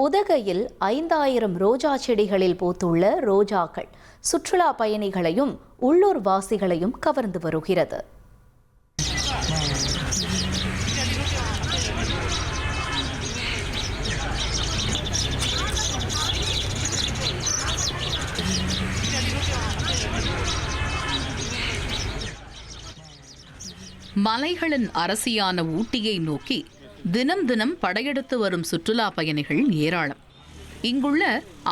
உதகையில் 5000 ரோஜா செடிகளில் பூத்துள்ள ரோஜாக்கள் சுற்றுலா பயணிகளையும் உள்ளூர் வாசிகளையும் கவர்ந்து வருகிறது. மலைகளின் அரசியான ஊட்டியை நோக்கி தினம் தினம் படையெடுத்து வரும் சுற்றுலா பயணிகள் ஏராளம். இங்குள்ள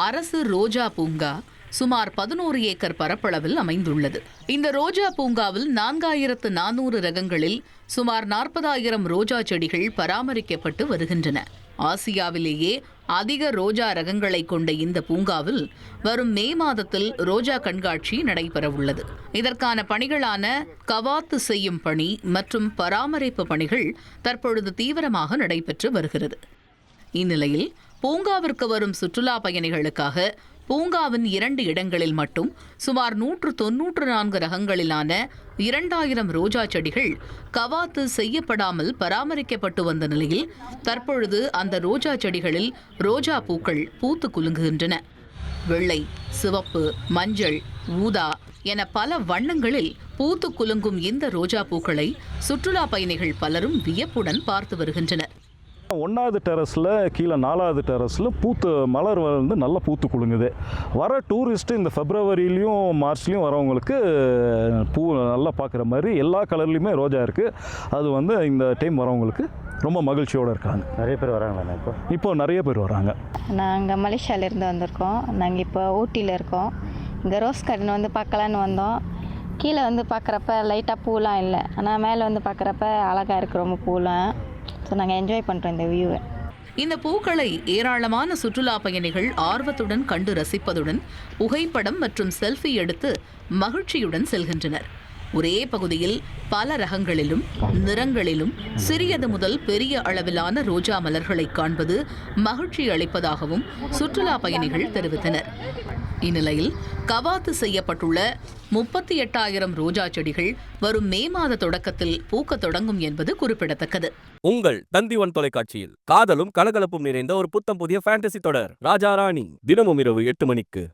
அரசு ரோஜா பூங்கா சுமார் 11 ஏக்கர் பரப்பளவில் அமைந்துள்ளது. இந்த ரோஜா பூங்காவில் 4400 ரகங்களில் சுமார் 40,000 ரோஜா செடிகள் பராமரிக்கப்பட்டு வருகின்றன. ஆசியாவிலேயே அதிக ரோஜா ரகங்களை கொண்ட இந்த பூங்காவில் வரும் மே மாதத்தில் ரோஜா கண்காட்சி நடைபெறவுள்ளது. இதற்கான பணிகளான கவாத்து செய்யும் பணி மற்றும் பராமரிப்பு பணிகள் தற்பொழுது தீவிரமாக நடைபெற்று வருகிறது. இந்நிலையில் பூங்காவிற்கு வரும் சுற்றுலா பயணிகளுக்காக பூங்காவின் 2 இடங்களில் மட்டும் சுமார் 194 ரகங்களிலான 2000 ரோஜா செடிகள் கவாத்து செய்யப்படாமல் பராமரிக்கப்பட்டு வந்த நிலையில் தற்பொழுது அந்த ரோஜா செடிகளில் ரோஜா பூக்கள் பூத்து குலுங்குகின்றன. வெள்ளை, சிவப்பு, மஞ்சள், ஊதா என பல வண்ணங்களில் பூத்து குலுங்கும் இந்த ரோஜா பூக்களை சுற்றுலா பயணிகள் பலரும் வியப்புடன் பார்த்து வருகின்றனர். 1வது டெரஸில் கீழே 4வது டெரஸில் மலர் வந்து நல்லா பூத்து குலுங்குது. வர டூரிஸ்ட்டு இந்த பிப்ரவரியிலையும் மார்ச்லேயும் வரவங்களுக்கு பூ நல்லா பார்க்குற மாதிரி எல்லா கலர்லேயுமே ரோஜா இருக்குது. அது வந்து இந்த டைம் வரவங்களுக்கு ரொம்ப மகிழ்ச்சியோடு இருக்காங்க. நிறைய பேர் வராங்களா? இப்போ நிறைய பேர் வராங்க. நாங்கள் மலேசியாவிலேருந்து வந்திருக்கோம். நாங்கள் இப்போ ஊட்டியில் இருக்கோம். இங்கே ரோஸ் கார்டன் வந்து பார்க்கலான்னு வந்தோம். கீழே வந்து பார்க்குறப்ப லைட்டாக பூலாம் இல்லை, ஆனால் மேலே வந்து பார்க்குறப்ப அழகாக இருக்குது ரொம்ப பூலாம். ஸோ நாங்கள் என்ஜாய் பண்ணுறோம் இந்த வியூவை. இந்த பூக்களை ஏராளமான சுற்றுலா பயணிகள் ஆர்வத்துடன் கண்டு ரசிப்பதுடன் புகைப்படம் மற்றும் செல்ஃபி எடுத்து மகிழ்ச்சியுடன் செல்கின்றனர். ஒரே பகுதியில் பல ரகங்களிலும் நிறங்களிலும் சிறியது முதல் பெரிய அளவிலான ரோஜா மலர்களை காண்பது மகிழ்ச்சி அளிப்பதாகவும் சுற்றுலா பயணிகள் தெரிவித்தனர். இந்நிலையில் கவாத்து செய்யப்பட்டுள்ள 38,000 ரோஜா செடிகள் வரும் மே மாத தொடக்கத்தில் பூக்க தொடங்கும் என்பது குறிப்பிடத்தக்கது. உங்கள் தந்திவன் தொலைக்காட்சியில் காதலும் கலகலப்பும் நிறைந்த ஒரு புத்தம் புதிய ஃபேண்டசி தொடர் ராஜா ராணி தினமும் இரவு 8 மணிக்கு.